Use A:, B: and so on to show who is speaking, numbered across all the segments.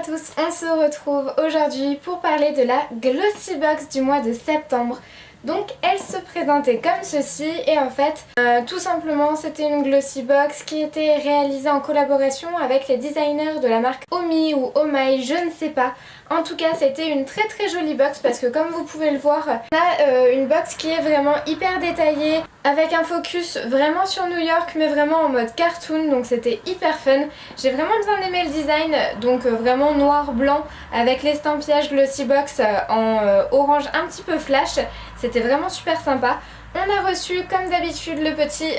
A: tous, on se retrouve aujourd'hui pour parler de la Glossy Box du mois de septembre. Donc elle se présentait comme ceci et en fait tout simplement c'était une Glossy Box qui était réalisée en collaboration avec les designers de la marque Omi ou Omai, je ne sais pas. En tout cas c'était une très jolie box parce que comme vous pouvez le voir, on a une box qui est vraiment hyper détaillée avec un focus vraiment sur New York mais vraiment en mode cartoon, donc c'était hyper fun. J'ai vraiment bien aimé le design, donc vraiment noir blanc avec l'estampillage Glossy Box en orange un petit peu flash. C'était vraiment super sympa. On a reçu comme d'habitude le petit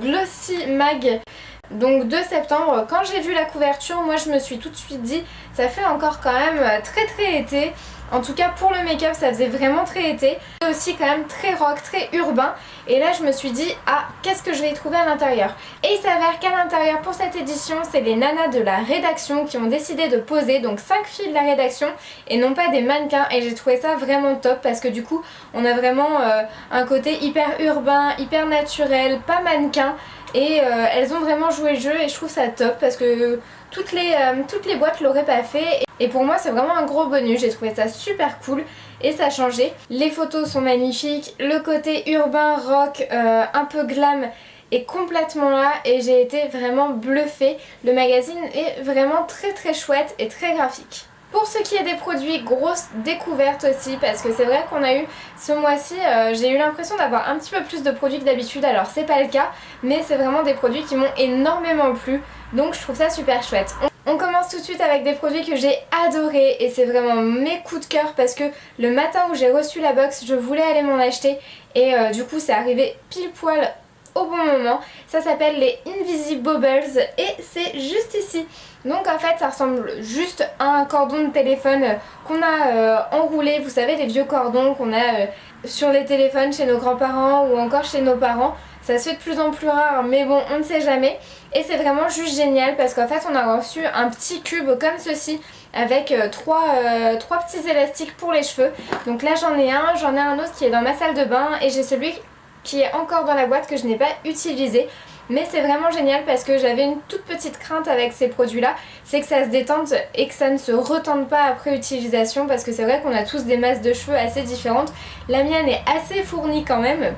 A: Glossy Mag donc de septembre. Quand j'ai vu la couverture, moi je me suis tout de suite dit ça fait encore quand même très été. En tout cas pour le make-up ça faisait vraiment très été. Et aussi quand même très rock, très urbain. Et là je me suis dit ah qu'est-ce que je vais y trouver à l'intérieur. Et il s'avère qu'à l'intérieur pour cette édition c'est les nanas de la rédaction qui ont décidé de poser. Donc 5 filles de la rédaction et non pas des mannequins. Et j'ai trouvé ça vraiment top parce que du coup on a vraiment un côté hyper urbain, hyper naturel, pas mannequin. Et elles ont vraiment joué le jeu et je trouve ça top parce que toutes les boîtes l'auraient pas fait. Et pour moi c'est vraiment un gros bonus, j'ai trouvé ça super cool et ça a changé. Les photos sont magnifiques, le côté urbain, rock, un peu glam est complètement là et j'ai été vraiment bluffée. Le magazine est vraiment très chouette et très graphique. Pour ce qui est des produits, grosse découverte aussi parce que c'est vrai qu'on a eu ce mois-ci, j'ai eu l'impression d'avoir un petit peu plus de produits que d'habitude, alors c'est pas le cas, mais c'est vraiment des produits qui m'ont énormément plu, donc je trouve ça super chouette. On commence tout de suite avec des produits que j'ai adorés et c'est vraiment mes coups de cœur parce que le matin où j'ai reçu la box, je voulais aller m'en acheter et du coup c'est arrivé pile poil au bon moment. Ça s'appelle les Invisibles et c'est juste ici. Donc en fait ça ressemble juste à un cordon de téléphone qu'on a enroulé, vous savez les vieux cordons qu'on a sur les téléphones chez nos grands-parents ou encore chez nos parents. Ça se fait de plus en plus rare mais bon on ne sait jamais. Et c'est vraiment juste génial parce qu'en fait on a reçu un petit cube comme ceci avec trois petits élastiques pour les cheveux. Donc là j'en ai un autre qui est dans ma salle de bain et j'ai celui qui est encore dans la boîte que je n'ai pas utilisé. Mais c'est vraiment génial parce que j'avais une toute petite crainte avec ces produits là, c'est que ça se détende et que ça ne se retende pas après utilisation parce que c'est vrai qu'on a tous des masses de cheveux assez différentes. La mienne est assez fournie quand même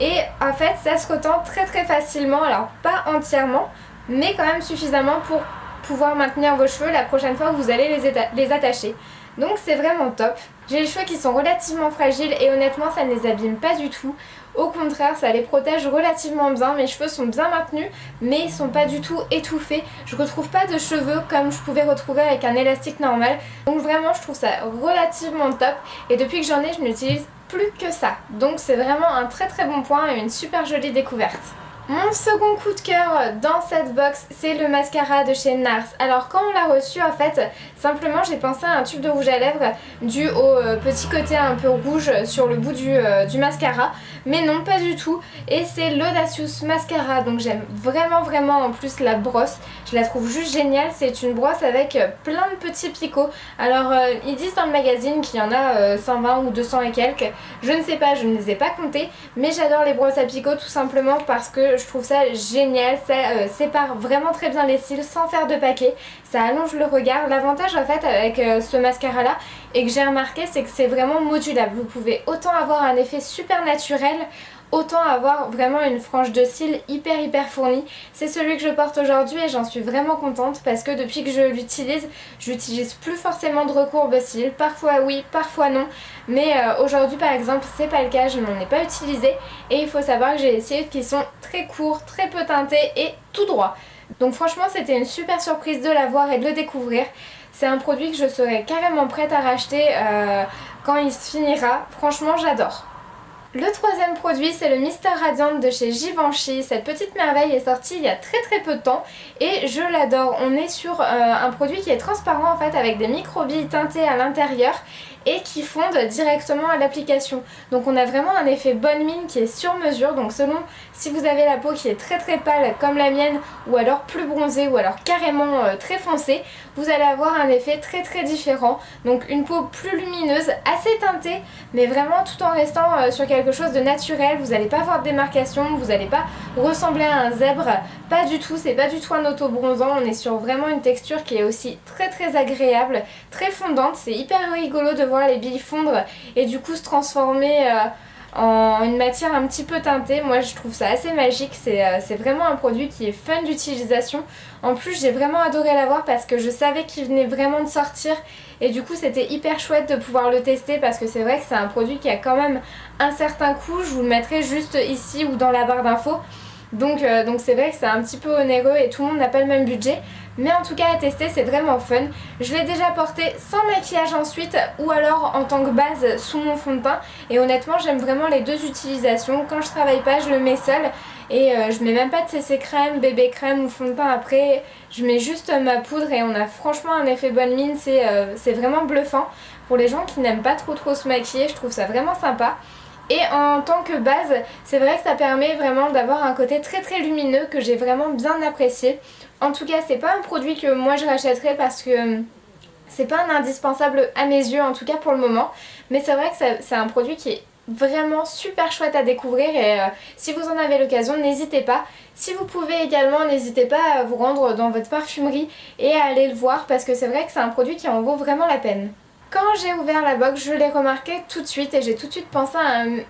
A: et en fait ça se retend très facilement, alors pas entièrement mais quand même suffisamment pour pouvoir maintenir vos cheveux la prochaine fois que vous allez les attacher. Donc c'est vraiment top. J'ai les cheveux qui sont relativement fragiles et honnêtement ça ne les abîme pas du tout. Au contraire ça les protège relativement bien, mes cheveux sont bien maintenus mais ils sont pas du tout étouffés. Je retrouve pas de cheveux comme je pouvais retrouver avec un élastique normal. Donc vraiment je trouve ça relativement top et depuis que j'en ai je n'utilise plus que ça. Donc c'est vraiment un très bon point et une super jolie découverte. Mon second coup de cœur dans cette box, c'est le mascara de chez NARS. Alors quand on l'a reçu en fait, simplement j'ai pensé à un tube de rouge à lèvres dû au petit côté un peu rouge sur le bout du mascara. Mais non, pas du tout. Et c'est l'Audacious Mascara, donc j'aime vraiment en plus la brosse. Je la trouve juste géniale, c'est une brosse avec plein de petits picots. Alors ils disent dans le magazine qu'il y en a 120 ou 200 et quelques. Je ne sais pas, je ne les ai pas comptés. Mais j'adore les brosses à picots tout simplement parce que je trouve ça génial. Ça sépare vraiment très bien les cils sans faire de paquet. Ça allonge le regard. L'avantage en fait avec ce mascara là et que j'ai remarqué c'est que c'est vraiment modulable. Vous pouvez autant avoir un effet super naturel, autant avoir vraiment une frange de cils hyper fournie. C'est celui que je porte aujourd'hui et j'en suis vraiment contente parce que depuis que je l'utilise, j'utilise plus forcément de recourbe cils. Parfois oui, parfois non. Mais aujourd'hui par exemple c'est pas le cas, je n'en ai pas utilisé. Et il faut savoir que j'ai des cils qui sont très courts, très peu teintés et tout droit. Donc franchement c'était une super surprise de l'avoir et de le découvrir. C'est un produit que je serais carrément prête à racheter quand il se finira. Franchement j'adore. Le troisième produit c'est le Mister Radiant de chez Givenchy. Cette petite merveille est sortie il y a très peu de temps et je l'adore. On est sur un produit qui est transparent en fait avec des microbilles teintées à l'intérieur et qui fondent directement à l'application. Donc on a vraiment un effet bonne mine qui est sur mesure, donc selon si vous avez la peau qui est très très pâle comme la mienne ou alors plus bronzée ou alors carrément très foncée, vous allez avoir un effet très très différent. Donc une peau plus lumineuse, assez teintée, mais vraiment tout en restant sur quelque chose de naturel. Vous n'allez pas avoir de démarcation, vous n'allez pas ressembler à un zèbre, pas du tout, c'est pas du tout un auto-bronzant. On est sur vraiment une texture qui est aussi très très agréable, très fondante. C'est hyper rigolo de voir les billes fondre et du coup se transformer en une matière un petit peu teintée. Moi je trouve ça assez magique, c'est vraiment un produit qui est fun d'utilisation. En plus j'ai vraiment adoré l'avoir parce que je savais qu'il venait vraiment de sortir et du coup c'était hyper chouette de pouvoir le tester parce que c'est vrai que c'est un produit qui a quand même un certain coût. Je vous le mettrai juste ici ou dans la barre d'infos. Donc c'est vrai que c'est un petit peu onéreux et tout le monde n'a pas le même budget. Mais en tout cas à tester c'est vraiment fun. Je l'ai déjà porté sans maquillage ensuite ou alors en tant que base sous mon fond de teint. Et honnêtement j'aime vraiment les deux utilisations. Quand je travaille pas je le mets seul. Et je mets même pas de CC crème, bébé crème ou fond de teint après. Je mets juste ma poudre et on a franchement un effet bonne mine. C'est vraiment bluffant. Pour les gens qui n'aiment pas trop se maquiller, je trouve ça vraiment sympa. Et en tant que base, c'est vrai que ça permet vraiment d'avoir un côté très très lumineux que j'ai vraiment bien apprécié. En tout cas, c'est pas un produit que moi je rachèterais parce que c'est pas un indispensable à mes yeux, en tout cas pour le moment. Mais c'est vrai que c'est un produit qui est vraiment super chouette à découvrir et si vous en avez l'occasion, n'hésitez pas. Si vous pouvez également, n'hésitez pas à vous rendre dans votre parfumerie et à aller le voir parce que c'est vrai que c'est un produit qui en vaut vraiment la peine. Quand j'ai ouvert la box, je l'ai remarqué tout de suite et j'ai tout de suite pensé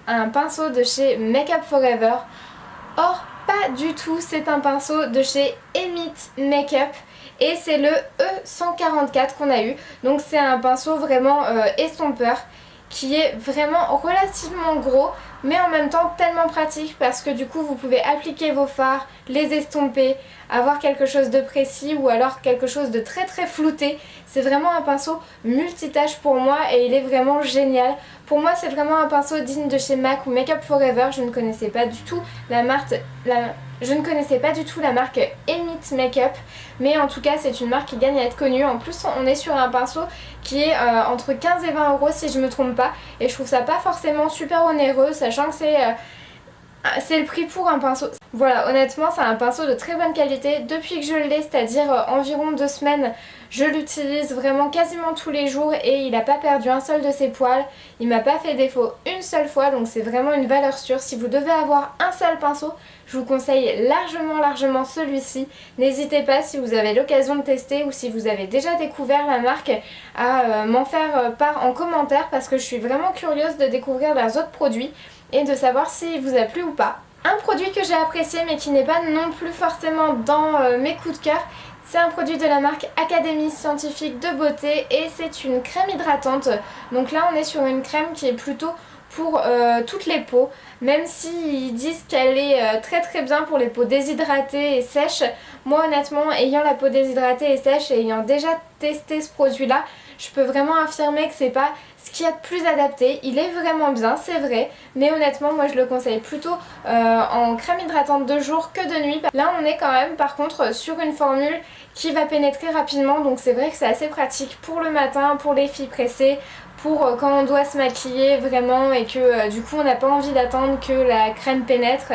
A: à un pinceau de chez Make Up Forever. Or, pas du tout, c'est un pinceau de chez Emit Makeup et c'est le E144 qu'on a eu. Donc c'est un pinceau vraiment estompeur qui est vraiment relativement gros mais en même temps tellement pratique parce que du coup vous pouvez appliquer vos fards, les estomper, avoir quelque chose de précis ou alors quelque chose de très très flouté. C'est vraiment un pinceau multitâche pour moi et il est vraiment génial. Pour moi c'est vraiment un pinceau digne de chez MAC ou Make Up Forever. Je ne connaissais pas du tout la marque Emit Makeup, mais en tout cas c'est une marque qui gagne à être connue. En plus on est sur un pinceau qui est entre 15 et 20 € si je me trompe pas et je trouve ça pas forcément super onéreux sachant que c'est le prix pour un pinceau. Voilà, honnêtement c'est un pinceau de très bonne qualité. Depuis que je l'ai, c'est-à-dire environ 2 semaines, je l'utilise vraiment quasiment tous les jours et il n'a pas perdu un seul de ses poils. Il m'a pas fait défaut une seule fois, donc c'est vraiment une valeur sûre. Si vous devez avoir un seul pinceau, je vous conseille largement celui-ci. N'hésitez pas si vous avez l'occasion de tester ou si vous avez déjà découvert la marque à m'en faire part en commentaire parce que je suis vraiment curieuse de découvrir leurs autres produits et de savoir s'il vous a plu ou pas. Un produit que j'ai apprécié mais qui n'est pas non plus forcément dans mes coups de cœur, c'est un produit de la marque Académie Scientifique de Beauté et c'est une crème hydratante. Donc là on est sur une crème qui est plutôt pour toutes les peaux, même s'ils disent qu'elle est très bien pour les peaux déshydratées et sèches. Moi honnêtement, ayant la peau déshydratée et sèche et ayant déjà testé ce produit là, je peux vraiment affirmer que c'est pas ce qu'il y a de plus adapté. Il est vraiment bien, c'est vrai, mais honnêtement moi je le conseille plutôt en crème hydratante de jour que de nuit. Là on est quand même par contre sur une formule qui va pénétrer rapidement, donc c'est vrai que c'est assez pratique pour le matin, pour les filles pressées, pour quand on doit se maquiller vraiment et que du coup on n'a pas envie d'attendre que la crème pénètre.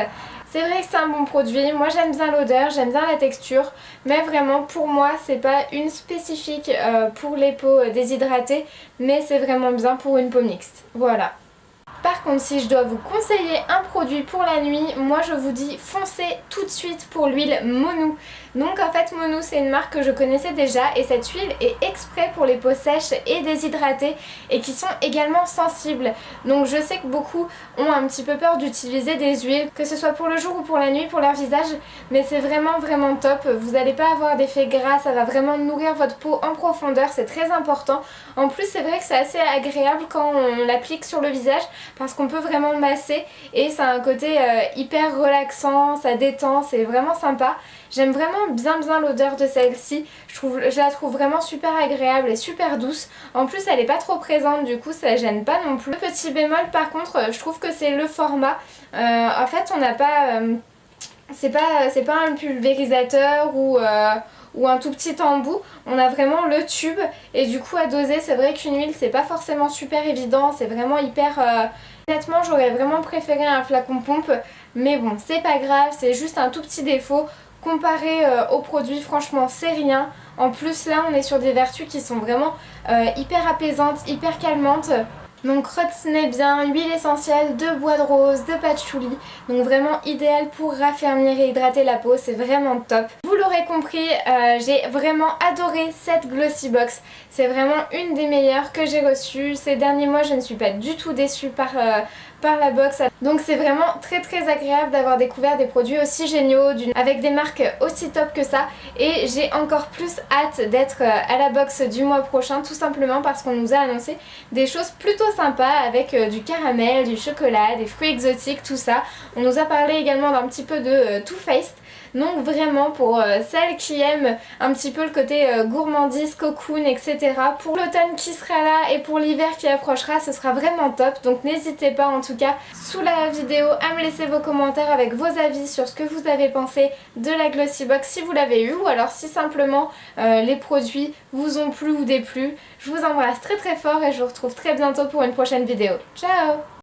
A: C'est vrai que c'est un bon produit, moi j'aime bien l'odeur, j'aime bien la texture, mais vraiment pour moi c'est pas une spécifique pour les peaux déshydratées, mais c'est vraiment bien pour une peau mixte. Voilà. Par contre si je dois vous conseiller un produit pour la nuit, moi je vous dis foncez tout de suite pour l'huile Monou. Donc en fait Monou c'est une marque que je connaissais déjà et cette huile est exprès pour les peaux sèches et déshydratées et qui sont également sensibles. Donc je sais que beaucoup ont un petit peu peur d'utiliser des huiles, que ce soit pour le jour ou pour la nuit pour leur visage, mais c'est vraiment top. Vous n'allez pas avoir d'effet gras, ça va vraiment nourrir votre peau en profondeur, c'est très important. En plus c'est vrai que c'est assez agréable quand on l'applique sur le visage parce qu'on peut vraiment masser et ça a un côté hyper relaxant, ça détend, c'est vraiment sympa. J'aime vraiment bien l'odeur de celle-ci, je la trouve vraiment super agréable et super douce. En plus elle est pas trop présente, du coup ça gêne pas non plus. Le petit bémol par contre, je trouve que c'est le format. En fait on n'a pas... c'est pas un pulvérisateur ou ou un tout petit embout, on a vraiment le tube et du coup à doser c'est vrai qu'une huile c'est pas forcément super évident, c'est vraiment hyper... Honnêtement j'aurais vraiment préféré un flacon pompe mais bon c'est pas grave, c'est juste un tout petit défaut. Comparé au produit franchement c'est rien. En plus là on est sur des vertus qui sont vraiment hyper apaisantes, hyper calmantes. Donc retenez bien, huile essentielle de bois de rose, de patchouli, donc vraiment idéal pour raffermir et hydrater la peau, c'est vraiment top. Vous l'aurez compris, j'ai vraiment adoré cette Glossy Box, c'est vraiment une des meilleures que j'ai reçues. Ces derniers mois je ne suis pas du tout déçue par la box, donc c'est vraiment très agréable d'avoir découvert des produits aussi géniaux avec des marques aussi top que ça, et j'ai encore plus hâte d'être à la box du mois prochain, tout simplement parce qu'on nous a annoncé des choses plutôt sympas avec du caramel, du chocolat, des fruits exotiques, tout ça. On nous a parlé également d'un petit peu de Too Faced. Donc vraiment pour celles qui aiment un petit peu le côté gourmandise, cocoon, etc. Pour l'automne qui sera là et pour l'hiver qui approchera, ce sera vraiment top. Donc n'hésitez pas en tout cas sous la vidéo à me laisser vos commentaires avec vos avis sur ce que vous avez pensé de la Glossy Box si vous l'avez eu, ou alors si simplement les produits vous ont plu ou déplu. Je vous embrasse très fort et je vous retrouve très bientôt pour une prochaine vidéo. Ciao!